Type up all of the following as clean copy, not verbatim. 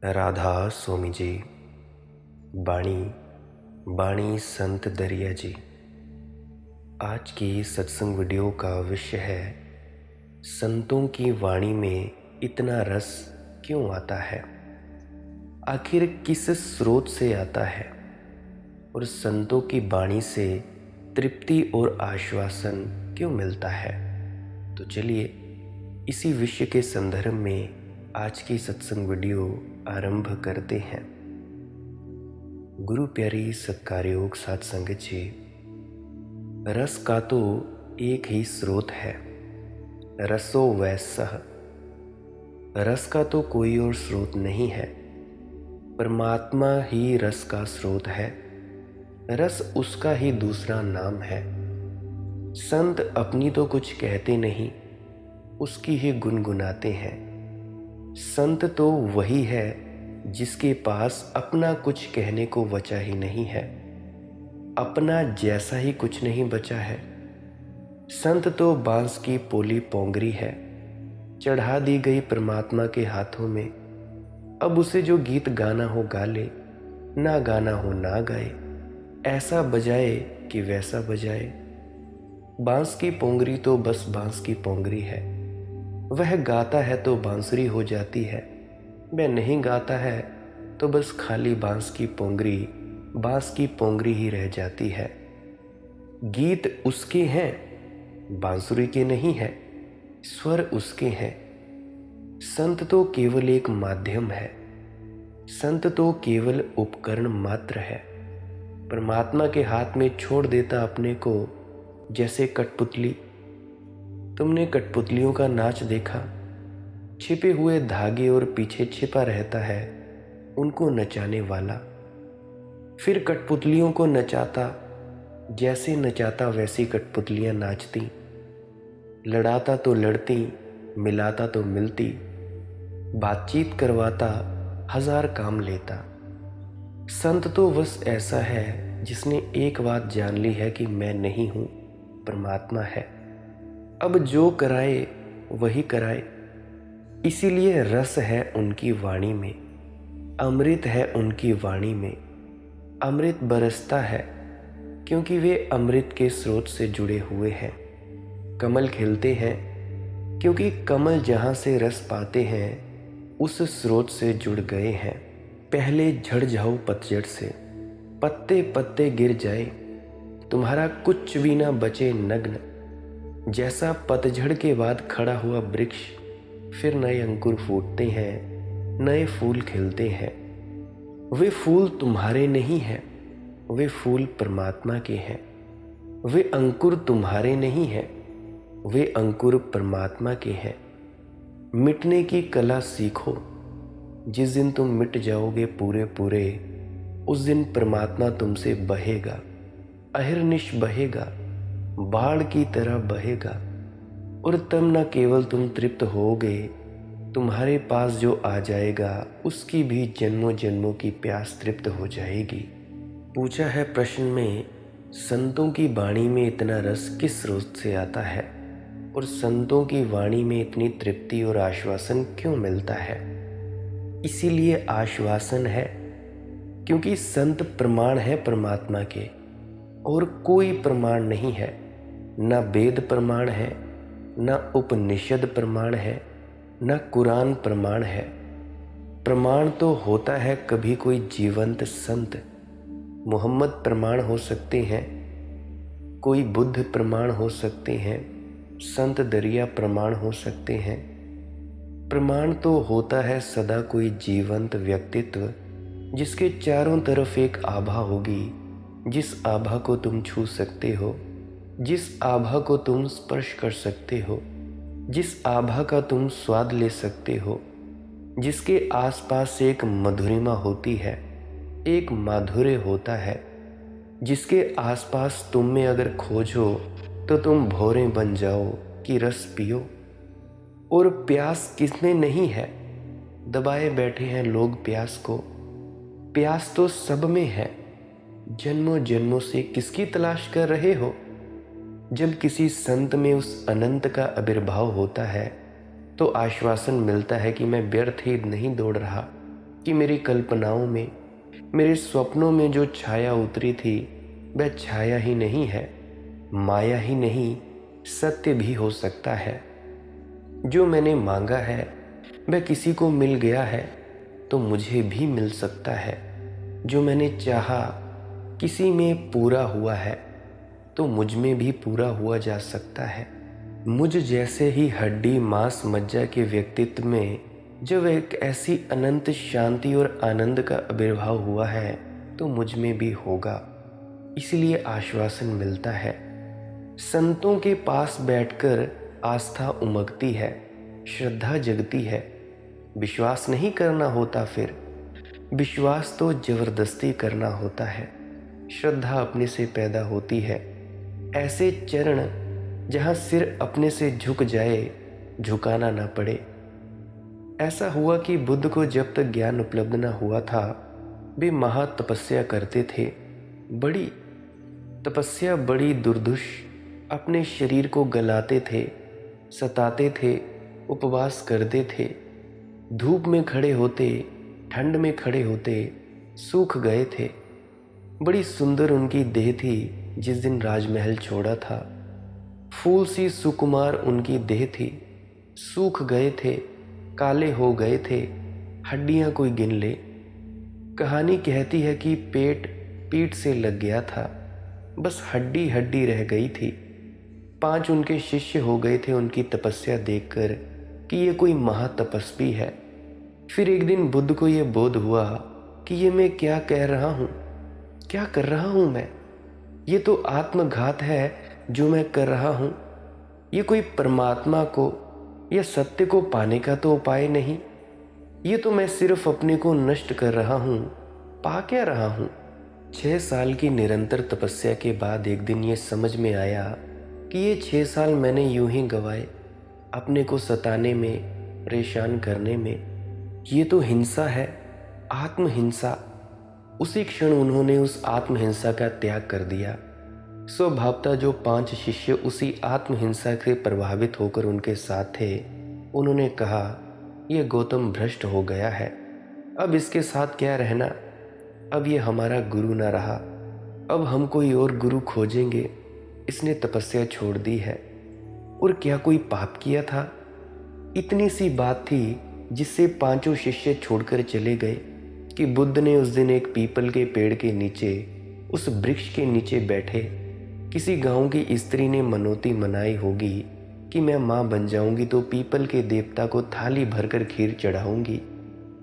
राधा स्वामी जी। बाणी बाणी संत दरिया जी। आज की सत्संग वीडियो का विषय है, संतों की वाणी में इतना रस क्यों आता है, आखिर किस स्रोत से आता है और संतों की वाणी से तृप्ति और आश्वासन क्यों मिलता है। तो चलिए इसी विषय के संदर्भ में आज की सत्संग वीडियो आरंभ करते हैं। गुरु प्यारी सत्कारयोग साध संगत जी, रस का तो एक ही स्रोत है, रसो वैसह। रस का तो कोई और स्रोत नहीं है, परमात्मा ही रस का स्रोत है, रस उसका ही दूसरा नाम है। संत अपनी तो कुछ कहते नहीं, उसकी ही गुनगुनाते हैं। संत तो वही है जिसके पास अपना कुछ कहने को बचा ही नहीं है, अपना जैसा ही कुछ नहीं बचा है। संत तो बांस की पोली पोंगरी है, चढ़ा दी गई परमात्मा के हाथों में। अब उसे जो गीत गाना हो गा ले, ना गाना हो ना गाए, ऐसा बजाए कि वैसा बजाए। बांस की पोंगरी तो बस बांस की पोंगरी है, वह गाता है तो बांसुरी हो जाती है, वह नहीं गाता है तो बस खाली बांस की पोंगरी ही रह जाती है। गीत उसके हैं, बांसुरी के नहीं है, स्वर उसके हैं। संत तो केवल एक माध्यम है, संत तो केवल उपकरण मात्र है। परमात्मा के हाथ में छोड़ देता अपने को, जैसे कठपुतली। तुमने कठपुतलियों का नाच देखा, छिपे हुए धागे और पीछे छिपा रहता है उनको नचाने वाला। फिर कठपुतलियों को नचाता, जैसे नचाता वैसी कठपुतलियां नाचती। लड़ाता तो लड़ती, मिलाता तो मिलती, बातचीत करवाता, हजार काम लेता। संत तो बस ऐसा है जिसने एक बात जान ली है कि मैं नहीं हूं, परमात्मा है। अब जो कराए वही कराए। इसीलिए रस है उनकी वाणी में, अमृत है उनकी वाणी में। अमृत बरसता है क्योंकि वे अमृत के स्रोत से जुड़े हुए हैं। कमल खिलते हैं क्योंकि कमल जहाँ से रस पाते हैं उस स्रोत से जुड़ गए हैं। पहले झड़ जाओ पतझड़ से, पत्ते पत्ते गिर जाए, तुम्हारा कुछ भी ना बचे नग्न। जैसा पतझड़ के बाद खड़ा हुआ वृक्ष फिर नए अंकुर फूटते हैं, नए फूल खिलते हैं। वे फूल तुम्हारे नहीं हैं, वे फूल परमात्मा के हैं। वे अंकुर तुम्हारे नहीं हैं, वे अंकुर परमात्मा के हैं। मिटने की कला सीखो, जिस दिन तुम मिट जाओगे पूरे पूरे, उस दिन परमात्मा तुमसे बहेगा, अहिर्निश बहेगा, बाढ़ की तरह बहेगा। और तब न केवल तुम तृप्त होगे, तुम्हारे पास जो आ जाएगा उसकी भी जन्मों जन्मों की प्यास तृप्त हो जाएगी। पूछा है प्रश्न में, संतों की वाणी में इतना रस किस स्रोत से आता है और संतों की वाणी में इतनी तृप्ति और आश्वासन क्यों मिलता है। इसीलिए आश्वासन है क्योंकि संत प्रमाण है परमात्मा के, और कोई प्रमाण नहीं है। न वेद प्रमाण है, न उपनिषद प्रमाण है, न कुरान प्रमाण है। प्रमाण तो होता है कभी कोई जीवंत संत। मोहम्मद प्रमाण हो सकते हैं, कोई बुद्ध प्रमाण हो सकते हैं, संत दरिया प्रमाण हो सकते हैं। प्रमाण तो होता है सदा कोई जीवंत व्यक्तित्व, जिसके चारों तरफ एक आभा होगी, जिस आभा को तुम छू सकते हो, जिस आभा को तुम स्पर्श कर सकते हो, जिस आभा का तुम स्वाद ले सकते हो, जिसके आसपास एक मधुरिमा होती है, एक माधुर्य होता है, जिसके आसपास तुम में अगर खोजो तो तुम भौरे बन जाओ कि रस पियो। और प्यास किसमें नहीं है, दबाए बैठे हैं लोग प्यास को। प्यास तो सब में है, जन्मों जन्मों से किसकी तलाश कर रहे हो। जब किसी संत में उस अनंत का आविर्भाव होता है तो आश्वासन मिलता है कि मैं व्यर्थ ही नहीं दौड़ रहा, कि मेरी कल्पनाओं में, मेरे स्वप्नों में जो छाया उतरी थी वह छाया ही नहीं है, माया ही नहीं, सत्य भी हो सकता है। जो मैंने मांगा है वह किसी को मिल गया है तो मुझे भी मिल सकता है। जो मैंने चाहा किसी में पूरा हुआ है तो मुझ में भी पूरा हुआ जा सकता है। मुझ जैसे ही हड्डी मांस मज्जा के व्यक्तित्व में जब एक ऐसी अनंत शांति और आनंद का आविर्भाव हुआ है तो मुझ में भी होगा। इसलिए आश्वासन मिलता है। संतों के पास बैठकर आस्था उमगती है, श्रद्धा जगती है। विश्वास नहीं करना होता, फिर विश्वास तो जबरदस्ती करना होता है। श्रद्धा अपने से पैदा होती है। ऐसे चरण जहाँ सिर अपने से झुक जाए, झुकाना ना पड़े। ऐसा हुआ कि बुद्ध को जब तक ज्ञान उपलब्ध न हुआ था वे महा तपस्या करते थे। बड़ी तपस्या, बड़ी दुर्धुष। अपने शरीर को गलाते थे, सताते थे, उपवास करते थे। धूप में खड़े होते, ठंड में खड़े होते, सूख गए थे। बड़ी सुंदर उनकी देह थी जिस दिन राजमहल छोड़ा था। फूल सी सुकुमार उनकी देह थी। सूख गए थे, काले हो गए थे, हड्डियां कोई गिन ले। कहानी कहती है कि पेट पीठ से लग गया था, बस हड्डी हड्डी रह गई थी। 5 उनके शिष्य हो गए थे उनकी तपस्या देखकर कि ये कोई महातपस्वी है। फिर एक दिन बुद्ध को ये बोध हुआ कि ये मैं क्या कह रहा हूँ, क्या कर रहा हूँ मैं। ये तो आत्मघात है जो मैं कर रहा हूँ। ये कोई परमात्मा को या सत्य को पाने का तो उपाय नहीं। ये तो मैं सिर्फ अपने को नष्ट कर रहा हूँ, पा क्या रहा हूँ। 6 साल की निरंतर तपस्या के बाद एक दिन ये समझ में आया कि ये 6 साल मैंने यूं ही गवाए अपने को सताने में, परेशान करने में। ये तो हिंसा है, आत्महिंसा। उसी क्षण उन्होंने उस आत्महिंसा का त्याग कर दिया। स्वभावतः जो 5 शिष्य उसी आत्महिंसा से प्रभावित होकर उनके साथ थे, उन्होंने कहा यह गौतम भ्रष्ट हो गया है, अब इसके साथ क्या रहना। अब ये हमारा गुरु ना रहा, अब हम कोई और गुरु खोजेंगे। इसने तपस्या छोड़ दी है। और क्या कोई पाप किया था? इतनी सी बात थी जिससे 5 शिष्य छोड़कर चले गए कि बुद्ध ने उस दिन एक पीपल के पेड़ के नीचे, उस वृक्ष के नीचे बैठे किसी गांव की स्त्री ने मनौती मनाई होगी कि मैं माँ बन जाऊंगी तो पीपल के देवता को थाली भरकर खीर चढ़ाऊंगी।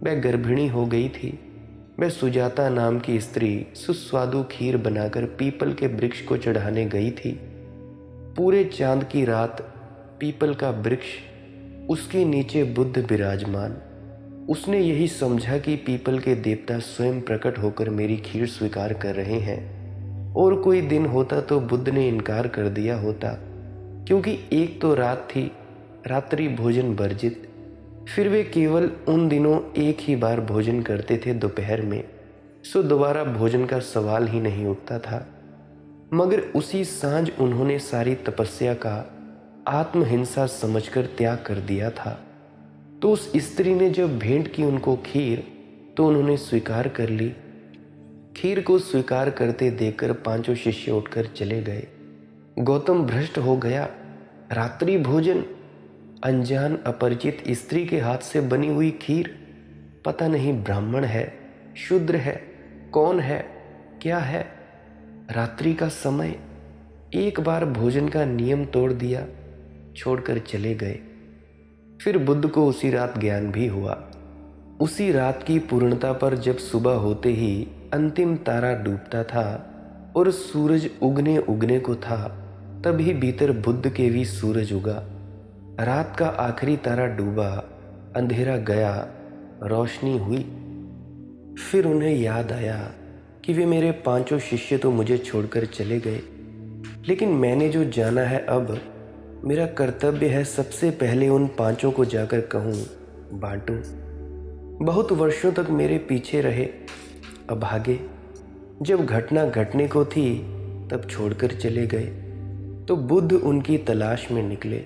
वह गर्भिणी हो गई थी। वह सुजाता नाम की स्त्री सुस्वादु खीर बनाकर पीपल के वृक्ष को चढ़ाने गई थी। पूरे चांद की रात पीपल का वृक्ष, उसके नीचे बुद्ध विराजमान। उसने यही समझा कि पीपल के देवता स्वयं प्रकट होकर मेरी खीर स्वीकार कर रहे हैं। और कोई दिन होता तो बुद्ध ने इनकार कर दिया होता, क्योंकि एक तो रात थी, रात्रि भोजन वर्जित। फिर वे केवल उन दिनों एक ही बार भोजन करते थे, दोपहर में। सो दोबारा भोजन का सवाल ही नहीं उठता था। मगर उसी सांझ उन्होंने सारी तपस्या का आत्महिंसा समझकर त्याग कर दिया था। तो उस स्त्री ने जब भेंट की उनको खीर, तो उन्होंने स्वीकार कर ली। खीर को स्वीकार करते देखकर 5 शिष्य उठकर चले गए। गौतम भ्रष्ट हो गया। रात्रि भोजन, अनजान अपरिचित स्त्री के हाथ से बनी हुई खीर। पता नहीं ब्राह्मण है, शूद्र है, कौन है, क्या है। रात्रि का समय, एक बार भोजन का नियम तोड़ दिया, छोड़कर चले गए। फिर बुद्ध को उसी रात ज्ञान भी हुआ। उसी रात की पूर्णता पर जब सुबह होते ही अंतिम तारा डूबता था और सूरज उगने उगने को था, तभी भीतर बुद्ध के भी सूरज उगा। रात का आखिरी तारा डूबा, अंधेरा गया, रोशनी हुई। फिर उन्हें याद आया कि वे मेरे 5 शिष्य तो मुझे छोड़कर चले गए, लेकिन मैंने जो जाना है, अब मेरा कर्तव्य है सबसे पहले उन 5 को जाकर कहूँ, बांटूं। बहुत वर्षों तक मेरे पीछे रहे, अभागे। जब घटना घटने को थी तब छोड़कर चले गए। तो बुद्ध उनकी तलाश में निकले,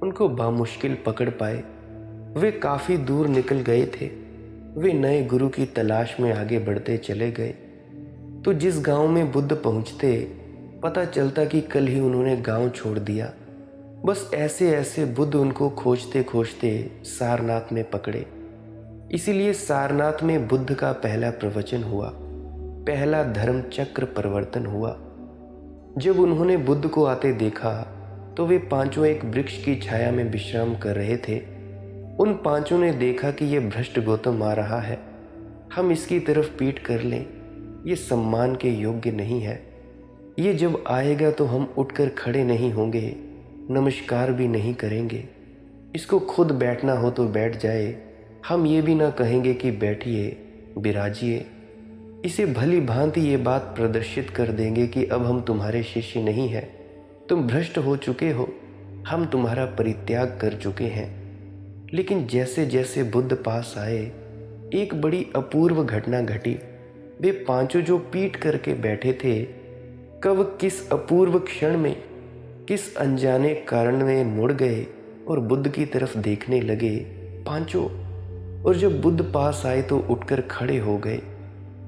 उनको बामुश्किल पकड़ पाए। वे काफ़ी दूर निकल गए थे। वे नए गुरु की तलाश में आगे बढ़ते चले गए। तो जिस गांव में बुद्ध पहुंचते, पता चलता कि कल ही उन्होंने गांव छोड़ दिया। बस ऐसे ऐसे बुद्ध उनको खोजते खोजते सारनाथ में पकड़े। इसीलिए सारनाथ में बुद्ध का पहला प्रवचन हुआ, पहला धर्म चक्र परिवर्तन हुआ। जब उन्होंने बुद्ध को आते देखा तो वे पांचों एक वृक्ष की छाया में विश्राम कर रहे थे। उन पांचों ने देखा कि यह भ्रष्ट गौतम आ रहा है, हम इसकी तरफ पीठ कर लें, ये सम्मान के योग्य नहीं है। ये जब आएगा तो हम उठकर खड़े नहीं होंगे, नमस्कार भी नहीं करेंगे। इसको खुद बैठना हो तो बैठ जाए, हम ये भी ना कहेंगे कि बैठिए, विराजिए। इसे भली भांति ये बात प्रदर्शित कर देंगे कि अब हम तुम्हारे शिष्य नहीं हैं, तुम भ्रष्ट हो चुके हो, हम तुम्हारा परित्याग कर चुके हैं। लेकिन जैसे जैसे बुद्ध पास आए, एक बड़ी अपूर्व घटना घटी। वे पांचों जो पीठ करके बैठे थे, कब किस अपूर्व क्षण में, किस अनजाने कारण में मुड़ गए और बुद्ध की तरफ देखने लगे पांचों। और जब बुद्ध पास आए तो उठकर खड़े हो गए,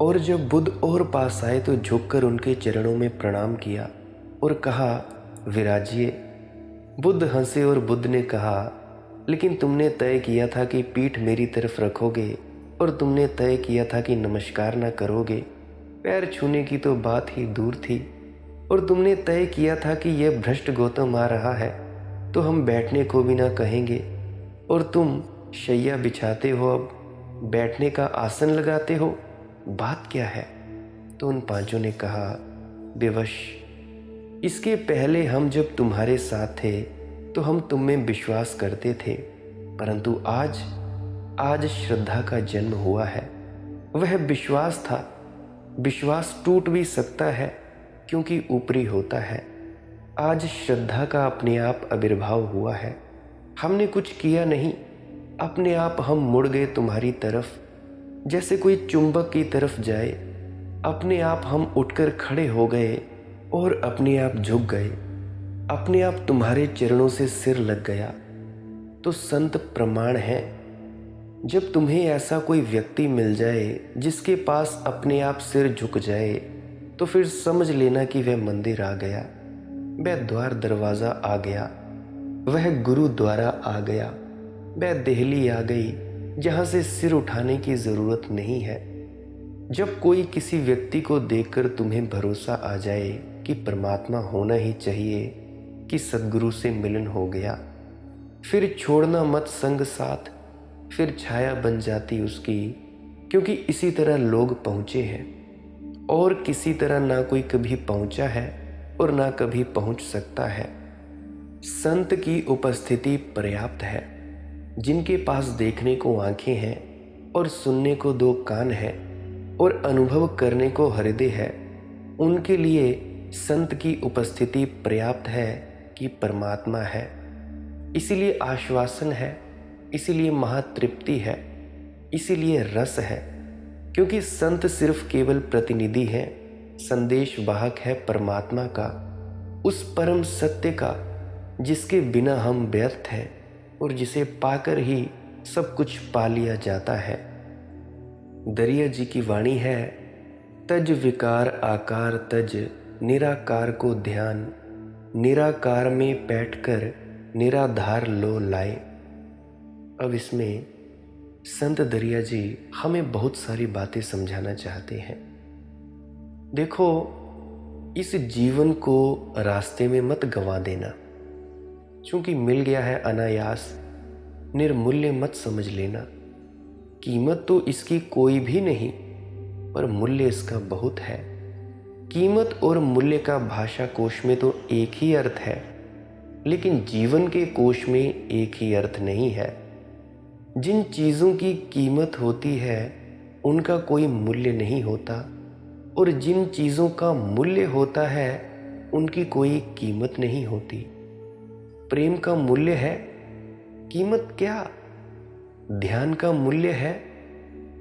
और जब बुद्ध और पास आए तो झुककर उनके चरणों में प्रणाम किया और कहा, विराजिए। बुद्ध हंसे और बुद्ध ने कहा, लेकिन तुमने तय किया था कि पीठ मेरी तरफ रखोगे, और तुमने तय किया था कि नमस्कार न करोगे, पैर छूने की तो बात ही दूर थी। और तुमने तय किया था कि यह भ्रष्ट गौतम आ रहा है तो हम बैठने को भी ना कहेंगे, और तुम शैया बिछाते हो, अब बैठने का आसन लगाते हो, बात क्या है? तो उन पांचों ने कहा, बेवश, इसके पहले हम जब तुम्हारे साथ थे तो हम तुम में विश्वास करते थे, परंतु आज श्रद्धा का जन्म हुआ है। वह विश्वास था, विश्वास टूट भी सकता है क्योंकि ऊपरी होता है। आज श्रद्धा का अपने आप आविर्भाव हुआ है। हमने कुछ किया नहीं, अपने आप हम मुड़ गए तुम्हारी तरफ, जैसे कोई चुंबक की तरफ जाए। अपने आप हम उठकर खड़े हो गए और अपने आप झुक गए, अपने आप तुम्हारे चरणों से सिर लग गया। तो संत प्रमाण है, जब तुम्हें ऐसा कोई व्यक्ति मिल जाए जिसके पास अपने आप सिर झुक जाए, तो फिर समझ लेना कि वह मंदिर आ गया, वह द्वार दरवाज़ा आ गया, वह गुरु द्वारा आ गया, वह देहली आ गई जहाँ से सिर उठाने की ज़रूरत नहीं है। जब कोई किसी व्यक्ति को देखकर तुम्हें भरोसा आ जाए कि परमात्मा होना ही चाहिए, कि सद्गुरु से मिलन हो गया, फिर छोड़ना मत संग साथ, फिर छाया बन जाती उसकी, क्योंकि इसी तरह लोग पहुँचे हैं और किसी तरह ना कोई कभी पहुँचा है और ना कभी पहुँच सकता है। संत की उपस्थिति पर्याप्त है। जिनके पास देखने को आंखें हैं और सुनने को दो कान हैं और अनुभव करने को हृदय है, उनके लिए संत की उपस्थिति पर्याप्त है कि परमात्मा है। इसीलिए आश्वासन है, इसीलिए महातृप्ति है, इसीलिए रस है, क्योंकि संत सिर्फ केवल प्रतिनिधि हैं, संदेश वाहक है परमात्मा का, उस परम सत्य का जिसके बिना हम व्यर्थ हैं और जिसे पाकर ही सब कुछ पा लिया जाता है। दरिया जी की वाणी है, तज विकार आकार तज निराकार को ध्यान, निराकार में बैठकर निराधार लो लाए। अब इसमें संत दरिया जी हमें बहुत सारी बातें समझाना चाहते हैं। देखो, इस जीवन को रास्ते में मत गंवा देना, क्योंकि मिल गया है अनायास, निर्मूल्य मत समझ लेना। कीमत तो इसकी कोई भी नहीं, पर मूल्य इसका बहुत है। कीमत और मूल्य का भाषा कोश में तो एक ही अर्थ है, लेकिन जीवन के कोश में एक ही अर्थ नहीं है। जिन चीज़ों की कीमत होती है उनका कोई मूल्य नहीं होता, और जिन चीज़ों का मूल्य होता है उनकी कोई कीमत नहीं होती। प्रेम का मूल्य है, कीमत क्या? ध्यान का मूल्य है,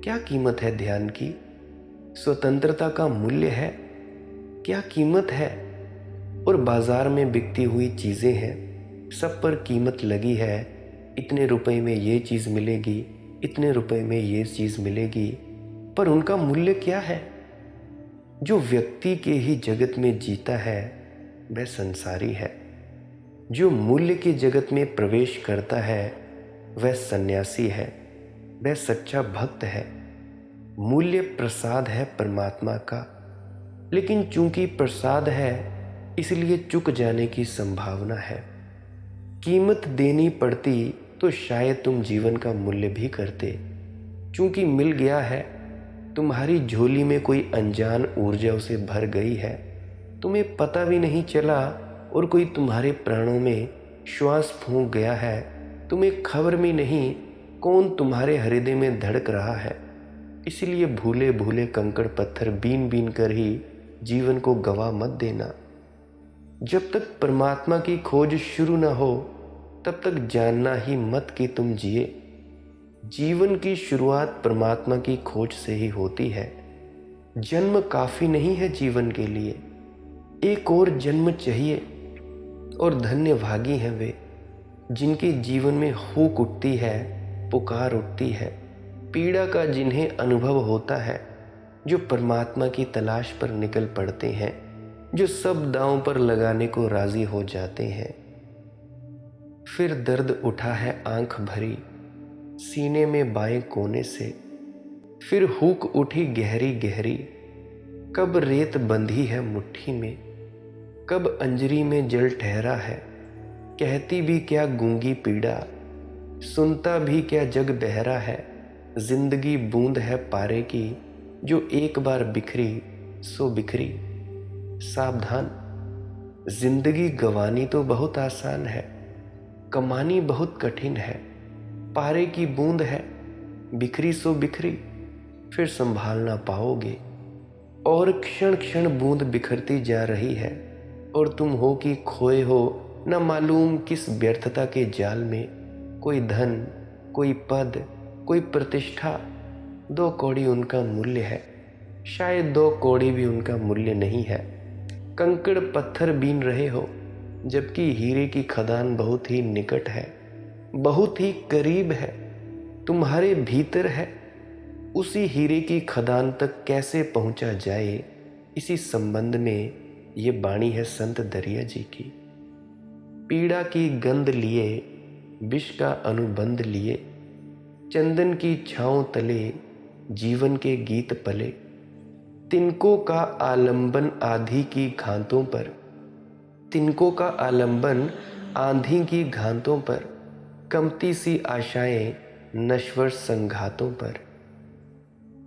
क्या कीमत है ध्यान की? स्वतंत्रता का मूल्य है, क्या कीमत है? और बाजार में बिकती हुई चीज़ें हैं, सब पर कीमत लगी है, इतने रुपए में ये चीज़ मिलेगी, इतने रुपए में ये चीज़ मिलेगी, पर उनका मूल्य क्या है? जो व्यक्ति के ही जगत में जीता है वह संसारी है। जो मूल्य के जगत में प्रवेश करता है वह सन्यासी है, वह सच्चा भक्त है। मूल्य प्रसाद है परमात्मा का, लेकिन चूंकि प्रसाद है इसलिए चुक जाने की संभावना है। कीमत देनी पड़ती तो शायद तुम जीवन का मूल्य भी करते। चूंकि मिल गया है, तुम्हारी झोली में कोई अनजान ऊर्जा उसे भर गई है, तुम्हें पता भी नहीं चला, और कोई तुम्हारे प्राणों में श्वास फूंक गया है, तुम्हें खबर भी नहीं कौन तुम्हारे हृदय में धड़क रहा है। इसलिए भूले भूले कंकड़ पत्थर बीन बीन कर ही जीवन को गवा मत देना। जब तक परमात्मा की खोज शुरू न हो तब तक जानना ही मत कि तुम जिए। जीवन की शुरुआत परमात्मा की खोज से ही होती है। जन्म काफी नहीं है जीवन के लिए, एक और जन्म चाहिए। और धन्य भागी हैं वे जिनके जीवन में हुक उठती है, पुकार उठती है, पीड़ा का जिन्हें अनुभव होता है, जो परमात्मा की तलाश पर निकल पड़ते हैं, जो सब दांव पर लगाने को राजी हो जाते हैं। फिर दर्द उठा है आंख भरी सीने में बाएं कोने से, फिर हुक उठी गहरी गहरी, कब रेत बंधी है मुट्ठी में, कब अंजरी में जल ठहरा है। कहती भी क्या गूंगी पीड़ा, सुनता भी क्या जग बहरा है। जिंदगी बूंद है पारे की, जो एक बार बिखरी सो बिखरी। सावधान, जिंदगी गंवानी तो बहुत आसान है, कमानी बहुत कठिन है। पारे की बूंद है, बिखरी सो बिखरी, फिर संभाल ना पाओगे। और क्षण क्षण बूंद बिखरती जा रही है, और तुम हो कि खोए हो न मालूम किस व्यर्थता के जाल में। कोई धन, कोई पद, कोई प्रतिष्ठा, 2 कौड़ी उनका मूल्य है, शायद 2 कौड़ी भी उनका मूल्य नहीं है। कंकड़ पत्थर बीन रहे हो, जबकि हीरे की खदान बहुत ही निकट है, बहुत ही करीब है, तुम्हारे भीतर है। उसी हीरे की खदान तक कैसे पहुंचा जाए, इसी संबंध में ये वाणी है संत दरिया जी की। पीड़ा की गंध लिए, विष का अनुबंध लिए, चंदन की छांव तले जीवन के गीत पले। तिनको का आलंबन आंधी की घातों पर, तिनको का आलंबन आंधी की घातों पर, कमती सी आशाएं नश्वर संघातों पर।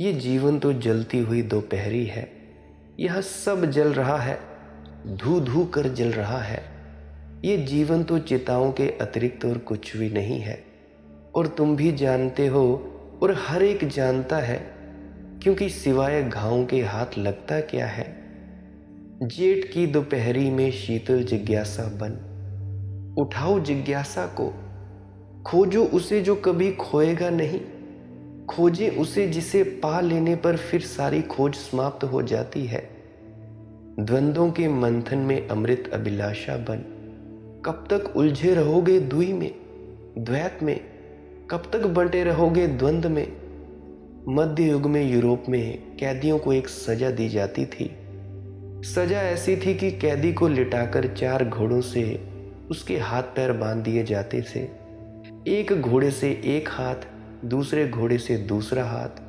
ये जीवन तो जलती हुई दोपहरी है, यह सब जल रहा है, धू धू कर जल रहा है। ये जीवन तो चिताओं के अतिरिक्त और कुछ भी नहीं है, और तुम भी जानते हो और हर एक जानता है, क्योंकि सिवाय घावों के हाथ लगता क्या है। जेठ की दोपहरी में शीतल जिज्ञासा बन, उठाओ जिज्ञासा को, खोजो उसे जो कभी खोएगा नहीं। खोजे उसे जिसे पा लेने पर फिर सारी खोज समाप्त हो जाती है। द्वंद्वों के मंथन में अमृत अभिलाषा बन, कब तक उलझे रहोगे दुई में, द्वैत में, कब तक बंटे रहोगे द्वंद्व में। मध्य युग में यूरोप में कैदियों को एक सजा दी जाती थी। सजा ऐसी थी कि कैदी को लिटाकर 4 घोड़ों से उसके हाथ पैर बांध दिए जाते थे। एक घोड़े से एक हाथ, दूसरे घोड़े से दूसरा हाथ,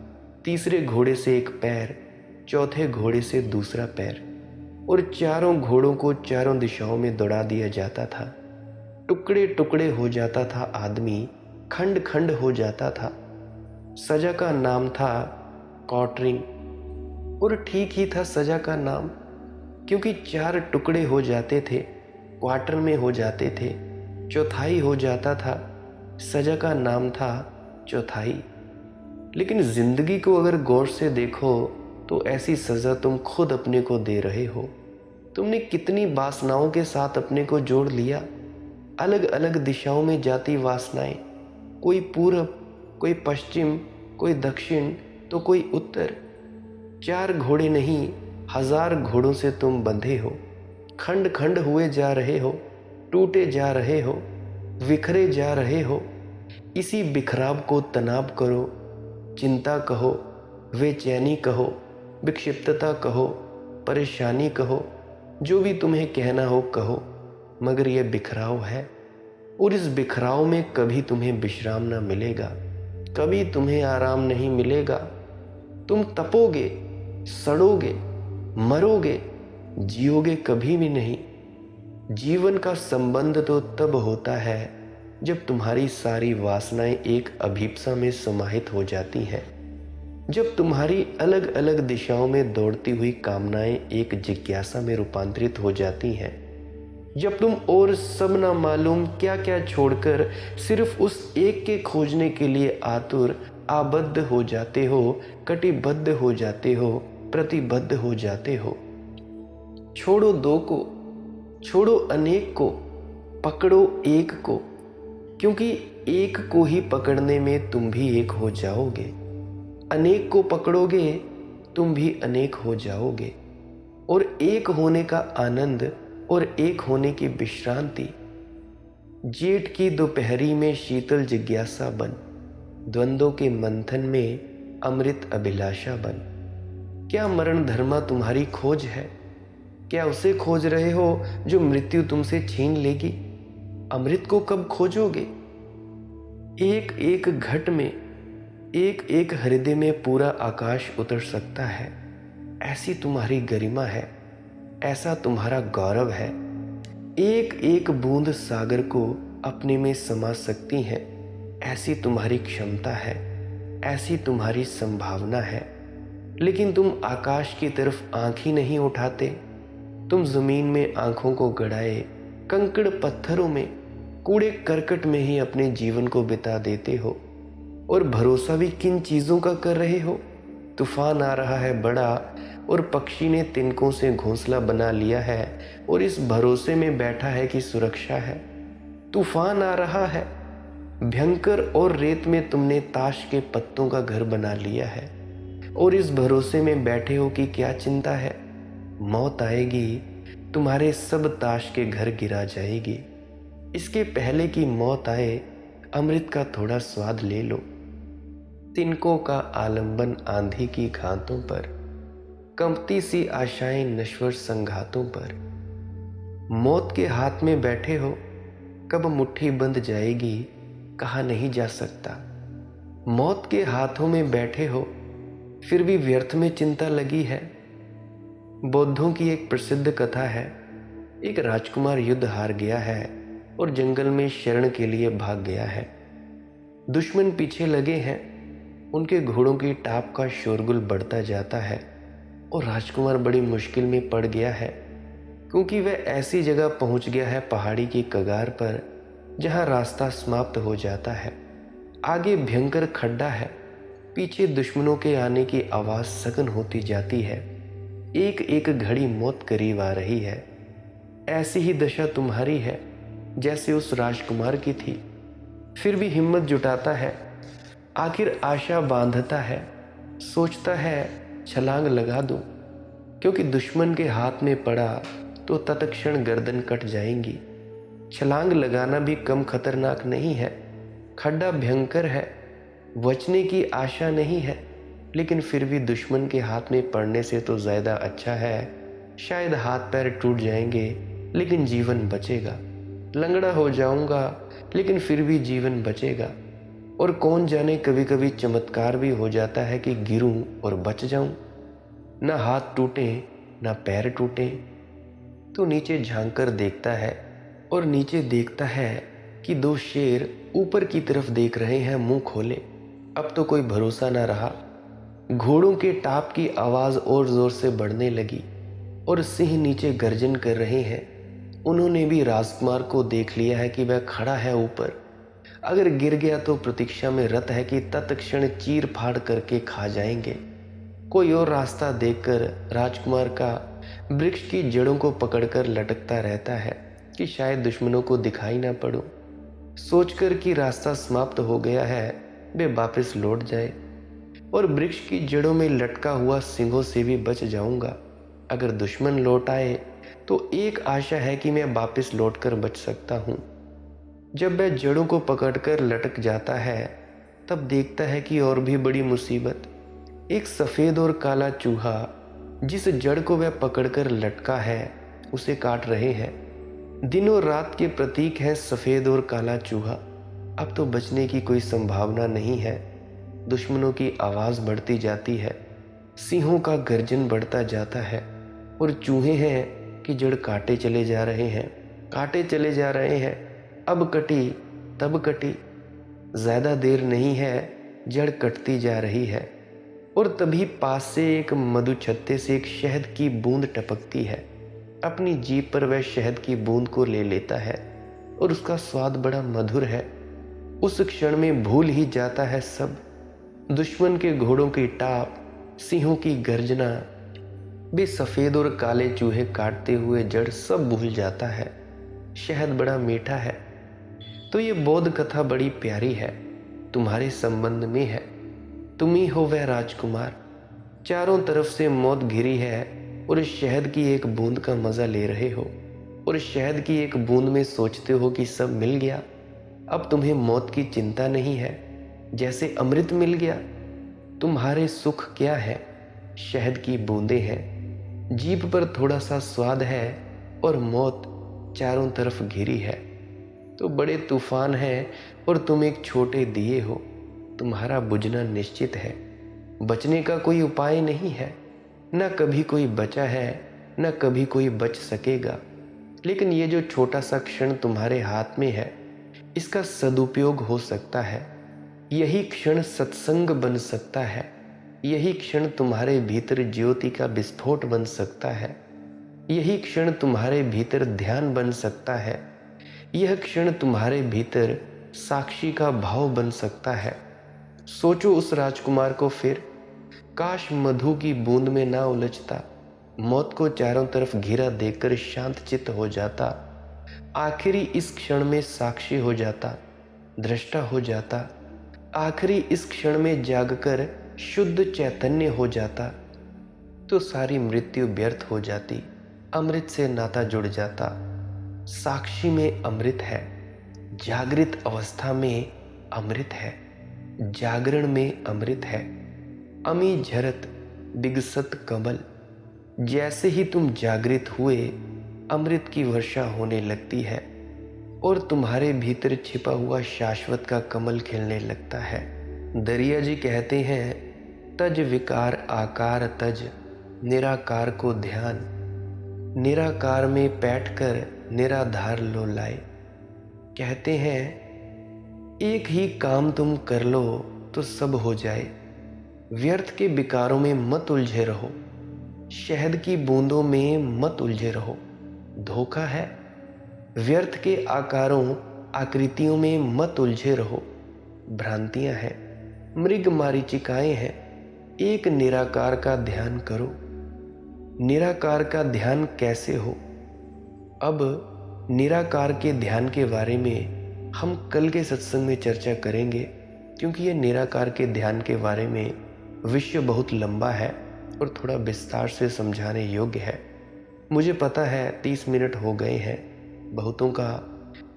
तीसरे घोड़े से एक पैर, चौथे घोड़े से दूसरा पैर, और चारों घोड़ों को चारों दिशाओं में दौड़ा दिया जाता था। टुकड़े टुकड़े हो जाता था आदमी, खंड खंड हो जाता था। सजा का नाम था क्वार्टरिंग, और ठीक ही था सजा का नाम, क्योंकि 4 टुकड़े हो जाते थे, क्वार्टर में हो जाते थे, चौथाई हो जाता था। सजा का नाम था चौथाई। लेकिन जिंदगी को अगर गौर से देखो तो ऐसी सजा तुम खुद अपने को दे रहे हो। तुमने कितनी वासनाओं के साथ अपने को जोड़ लिया, अलग अलग दिशाओं में जाती वासनाएं, कोई पूरब, कोई पश्चिम, कोई दक्षिण, तो कोई उत्तर। 4 घोड़े नहीं, 1000 घोड़ों से तुम बंधे हो, खंड खंड हुए जा रहे हो, टूटे जा रहे हो, बिखरे जा रहे हो। इसी बिखराव को तनाव करो, चिंता कहो, बेचैनी कहो, विक्षिप्तता कहो, परेशानी कहो, जो भी तुम्हें कहना हो कहो, मगर यह बिखराव है और इस बिखराव में कभी तुम्हें विश्राम ना मिलेगा, कभी तुम्हें आराम नहीं मिलेगा। तुम तपोगे, सड़ोगे, मरोगे, जियोगे कभी भी नहीं। जीवन का संबंध तो तब होता है जब तुम्हारी सारी वासनाएं एक अभीप्सा में समाहित हो जाती हैं, जब तुम्हारी अलग अलग दिशाओं में दौड़ती हुई कामनाएं एक जिज्ञासा में रूपांतरित हो जाती हैं, जब तुम और सब ना मालूम क्या क्या छोड़कर सिर्फ उस एक के खोजने के लिए आतुर, आबद्ध हो जाते हो, कटिबद्ध हो जाते हो, प्रतिबद्ध हो जाते हो। छोड़ो दो को, छोड़ो अनेक को, पकड़ो एक को, क्योंकि एक को ही पकड़ने में तुम भी एक हो जाओगे। अनेक को पकड़ोगे तुम भी अनेक हो जाओगे। और एक होने का आनंद और एक होने की विश्रांति, जेठ की दोपहरी में शीतल जिज्ञासा बन, द्वंद्वों के मंथन में अमृत अभिलाषा बन। क्या मरण धर्मा तुम्हारी खोज है? क्या उसे खोज रहे हो जो मृत्यु तुमसे छीन लेगी? अमृत को कब खोजोगे? एक एक घट में, एक एक हृदय में पूरा आकाश उतर सकता है। ऐसी तुम्हारी गरिमा है, ऐसा तुम्हारा गौरव है। एक एक बूंद सागर को अपने में समा सकती है, ऐसी तुम्हारी क्षमता है, ऐसी तुम्हारी संभावना है। लेकिन तुम आकाश की तरफ आंख ही नहीं उठाते। तुम जमीन में आंखों को गड़ाए, कंकड़ पत्थरों में, कूड़े करकट में ही अपने जीवन को बिता देते हो। और भरोसा भी किन चीजों का कर रहे हो? तूफान आ रहा है बड़ा और पक्षी ने तिनकों से घोंसला बना लिया है और इस भरोसे में बैठा है कि सुरक्षा है। तूफान आ रहा है भयंकर और रेत में तुमने ताश के पत्तों का घर बना लिया है और इस भरोसे में बैठे हो कि क्या चिंता है? मौत आएगी, तुम्हारे सब ताश के घर गिरा जाएगी। इसके पहले कि मौत आए, अमृत का थोड़ा स्वाद ले लो। तिनकों का आलंबन आंधी की घातों पर, कंपती सी आशाएं नश्वर संघातों पर। मौत के हाथ में बैठे हो, कब मुट्ठी बंध जाएगी कहा नहीं जा सकता। मौत के हाथों में बैठे हो, फिर भी व्यर्थ में चिंता लगी है। बौद्धों की एक प्रसिद्ध कथा है। एक राजकुमार युद्ध हार गया है और जंगल में शरण के लिए भाग गया है। दुश्मन पीछे लगे हैं, उनके घोड़ों की टाप का शोरगुल बढ़ता जाता है और राजकुमार बड़ी मुश्किल में पड़ गया है, क्योंकि वह ऐसी जगह पहुंच गया है पहाड़ी की कगार पर जहां रास्ता समाप्त हो जाता है। आगे भयंकर खड्डा है, पीछे दुश्मनों के आने की आवाज़ सघन होती जाती है। एक एक घड़ी मौत करीब आ रही है। ऐसी ही दशा तुम्हारी है जैसे उस राजकुमार की थी। फिर भी हिम्मत जुटाता है, आखिर आशा बांधता है, सोचता है छलांग लगा दूं, क्योंकि दुश्मन के हाथ में पड़ा तो तत्क्षण गर्दन कट जाएंगी। छलांग लगाना भी कम खतरनाक नहीं है। खड्डा भयंकर है, बचने की आशा नहीं है, लेकिन फिर भी दुश्मन के हाथ में पड़ने से तो ज़्यादा अच्छा है। शायद हाथ पैर टूट जाएंगे लेकिन जीवन बचेगा। लंगड़ा हो जाऊंगा लेकिन फिर भी जीवन बचेगा। और कौन जाने, कभी कभी चमत्कार भी हो जाता है कि गिरूं और बच जाऊं। ना हाथ टूटे ना पैर टूटे। तो नीचे झांक कर देखता है और नीचे देखता है कि दो शेर ऊपर की तरफ देख रहे हैं मुंह खोले। अब तो कोई भरोसा ना रहा। घोड़ों के टाप की आवाज़ और ज़ोर से बढ़ने लगी और सिंह नीचे गर्जन कर रहे हैं। उन्होंने भी राजकुमार को देख लिया है कि वह खड़ा है ऊपर। अगर गिर गया तो प्रतीक्षा में रत है कि तत्क्षण चीर फाड़ करके खा जाएंगे। कोई और रास्ता देखकर राजकुमार का वृक्ष की जड़ों को पकड़कर लटकता रहता है कि शायद दुश्मनों को दिखाई ना पड़ूं। सोचकर कि रास्ता समाप्त हो गया है, वे वापस लौट जाए और वृक्ष की जड़ों में लटका हुआ सिंहों से भी बच जाऊंगा। अगर दुश्मन लौट आए तो एक आशा है कि मैं वापस लौटकर बच सकता हूँ। जब वह जड़ों को पकड़कर लटक जाता है तब देखता है कि और भी बड़ी मुसीबत, एक सफ़ेद और काला चूहा जिस जड़ को वह पकड़कर लटका है उसे काट रहे हैं। दिन और रात के प्रतीक है सफ़ेद और काला चूहा। अब तो बचने की कोई संभावना नहीं है। दुश्मनों की आवाज़ बढ़ती जाती है, सिंहों का गर्जन बढ़ता जाता है और चूहे हैं कि जड़ काटे चले जा रहे हैं, काटे चले जा रहे हैं। अब कटी तब कटी, ज़्यादा देर नहीं है, जड़ कटती जा रही है। और तभी पास से एक मधुछत्ते से एक शहद की बूंद टपकती है। अपनी जीभ पर वह शहद की बूंद को ले लेता है और उसका स्वाद बड़ा मधुर है। उस क्षण में भूल ही जाता है सब, दुश्मन के घोड़ों की टाप, सिंहों की गर्जना, भी सफ़ेद और काले चूहे काटते हुए जड़ सब भूल जाता है। शहद बड़ा मीठा है। तो ये बौद्ध कथा बड़ी प्यारी है, तुम्हारे संबंध में है। तुम ही हो वह राजकुमार, चारों तरफ से मौत घिरी है और इस शहद की एक बूंद का मज़ा ले रहे हो। और इस शहद की एक बूंद में सोचते हो कि सब मिल गया, अब तुम्हें मौत की चिंता नहीं है, जैसे अमृत मिल गया। तुम्हारे सुख क्या है? शहद की बूंदें हैं, जीभ पर थोड़ा सा स्वाद है और मौत चारों तरफ घिरी है। तो बड़े तूफान है और तुम एक छोटे दिए हो, तुम्हारा बुझना निश्चित है। बचने का कोई उपाय नहीं है, न कभी कोई बचा है न कभी कोई बच सकेगा। लेकिन ये जो छोटा सा क्षण तुम्हारे हाथ में है, इसका सदुपयोग हो सकता है। यही क्षण सत्संग बन सकता है। यही क्षण तुम्हारे भीतर ज्योति का विस्फोट बन सकता है। यही क्षण तुम्हारे भीतर ध्यान बन सकता है। यह क्षण तुम्हारे भीतर साक्षी का भाव बन सकता है। सोचो उस राजकुमार को फिर, काश मधु की बूंद में ना उलझता, मौत को चारों तरफ घिरा देखकर शांत चित्त हो जाता, आखिरी इस क्षण में साक्षी हो जाता, दृष्टा हो जाता, आखिरी इस क्षण में जागकर शुद्ध चैतन्य हो जाता, तो सारी मृत्यु व्यर्थ हो जाती, अमृत से नाता जुड़ जाता। साक्षी में अमृत है, जागृत अवस्था में अमृत है, जागरण में अमृत है। अमी झरत बिगसत कमल, जैसे ही तुम जागृत हुए अमृत की वर्षा होने लगती है और तुम्हारे भीतर छिपा हुआ शाश्वत का कमल खिलने लगता है। दरिया जी कहते हैं, तज विकार आकार तज, निराकार को ध्यान, निराकार में बैठकर निराधार लो लाए। कहते हैं एक ही काम तुम कर लो तो सब हो जाए। व्यर्थ के विकारों में मत उलझे रहो, शहद की बूंदों में मत उलझे रहो, धोखा है। व्यर्थ के आकारों आकृतियों में मत उलझे रहो, भ्रांतियां हैं, मृग मारीचिकाएं हैं। एक निराकार का ध्यान करो। निराकार का ध्यान कैसे हो? अब निराकार के ध्यान के बारे में हम कल के सत्संग में चर्चा करेंगे, क्योंकि ये निराकार के ध्यान के बारे में विषय बहुत लंबा है और थोड़ा विस्तार से समझाने योग्य है। मुझे पता है 30 मिनट हो गए हैं। बहुतों का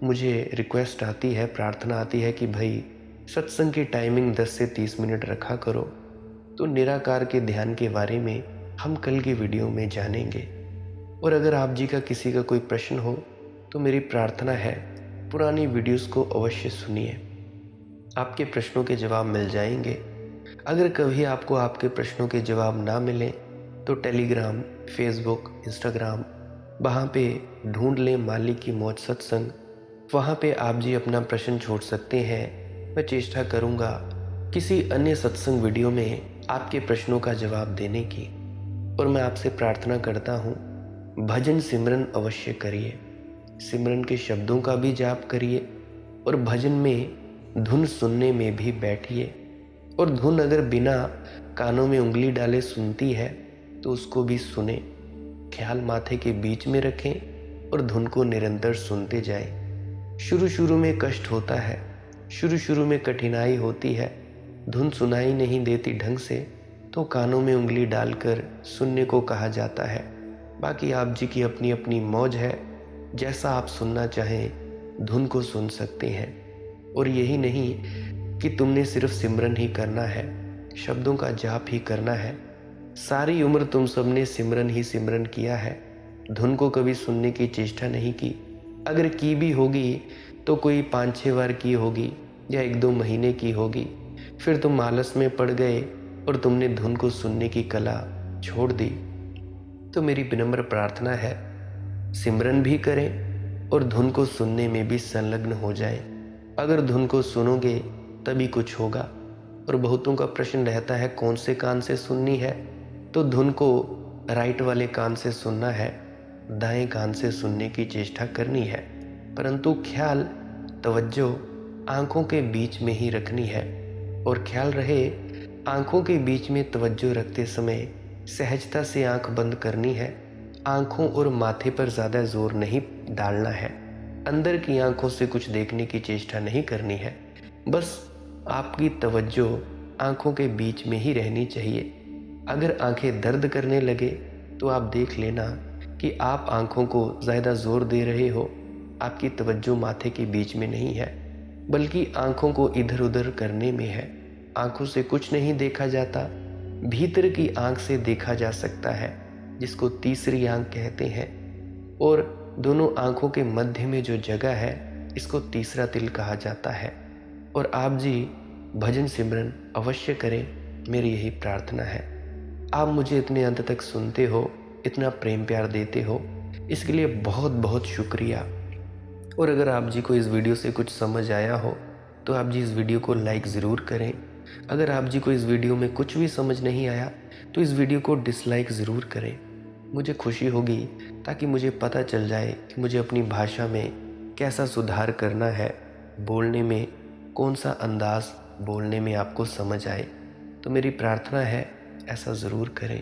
मुझे रिक्वेस्ट आती है, प्रार्थना आती है कि भाई सत्संग की टाइमिंग 10 से 30 मिनट रखा करो। तो निराकार के ध्यान के बारे में हम कल की वीडियो में जानेंगे। और अगर आप जी का किसी का कोई प्रश्न हो तो मेरी प्रार्थना है पुरानी वीडियोस को अवश्य सुनिए, आपके प्रश्नों के जवाब मिल जाएंगे। अगर कभी आपको आपके प्रश्नों के जवाब ना मिले तो टेलीग्राम, फेसबुक, इंस्टाग्राम, वहाँ पे ढूंढ लें माली की मौज सत्संग, वहाँ पे आप जी अपना प्रश्न छोड़ सकते हैं। मैं चेष्टा करूँगा किसी अन्य सत्संग वीडियो में आपके प्रश्नों का जवाब देने की। और मैं आपसे प्रार्थना करता हूँ, भजन सिमरन अवश्य करिए, सिमरन के शब्दों का भी जाप करिए और भजन में धुन सुनने में भी बैठिए। और धुन अगर बिना कानों में उंगली डाले सुनती है तो उसको भी सुने, ख्याल माथे के बीच में रखें और धुन को निरंतर सुनते जाएं। शुरू में कष्ट होता है, शुरू में कठिनाई होती है, धुन सुनाई नहीं देती ढंग से तो कानों में उंगली डालकर सुनने को कहा जाता है। बाकी आप जी की अपनी अपनी मौज है, जैसा आप सुनना चाहें धुन को सुन सकते हैं। और यही नहीं कि तुमने सिर्फ सिमरन ही करना है, शब्दों का जाप ही करना है। सारी उम्र तुम सबने सिमरन ही सिमरन किया है, धुन को कभी सुनने की चेष्टा नहीं की। अगर की भी होगी तो कोई 5-6 बार की होगी या 1-2 महीने की होगी, फिर तुम आलस में पड़ गए और तुमने धुन को सुनने की कला छोड़ दी। तो मेरी विनम्र प्रार्थना है, सिमरन भी करें और धुन को सुनने में भी संलग्न हो जाएं। अगर धुन को सुनोगे तभी कुछ होगा। और बहुतों का प्रश्न रहता है कौन से कान से सुननी है, तो धुन को राइट वाले कान से सुनना है, दाएं कान से सुनने की चेष्टा करनी है। परंतु ख्याल, तवज्जो आंखों के बीच में ही रखनी है। और ख्याल रहे, आंखों के बीच में तवज्जो रखते समय सहजता से आंख बंद करनी है। आंखों और माथे पर ज़्यादा जोर नहीं डालना है। अंदर की आंखों से कुछ देखने की चेष्टा नहीं करनी है। बस आपकी तवज्जो आंखों के बीच में ही रहनी चाहिए। अगर आंखें दर्द करने लगे तो आप देख लेना कि आप आंखों को ज़्यादा जोर दे रहे हो। आपकी तवज्जो माथे के बीच में नहीं है, बल्कि आंखों को इधर उधर करने में है। आंखों से कुछ नहीं देखा जाता, भीतर की आंख से देखा जा सकता है, जिसको तीसरी आंख कहते हैं। और दोनों आंखों के मध्य में जो जगह है, इसको तीसरा तिल कहा जाता है। और आप जी भजन सिमरन अवश्य करें, मेरी यही प्रार्थना है। आप मुझे इतने अंत तक सुनते हो, इतना प्रेम प्यार देते हो, इसके लिए बहुत बहुत शुक्रिया। और अगर आप जी को इस वीडियो से कुछ समझ आया हो तो आप जी इस वीडियो को लाइक ज़रूर करें। अगर आप जी को इस वीडियो में कुछ भी समझ नहीं आया तो इस वीडियो को डिसलाइक ज़रूर करें। मुझे खुशी होगी, ताकि मुझे पता चल जाए कि मुझे अपनी भाषा में कैसा सुधार करना है, बोलने में कौन सा अंदाज़ बोलने में आपको समझ आए। तो मेरी प्रार्थना है ऐसा ज़रूर करें।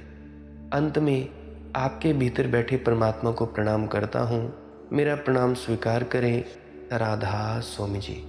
अंत में आपके भीतर बैठे परमात्मा को प्रणाम करता हूँ। मेरा प्रणाम स्वीकार करें। राधा स्वामी जी।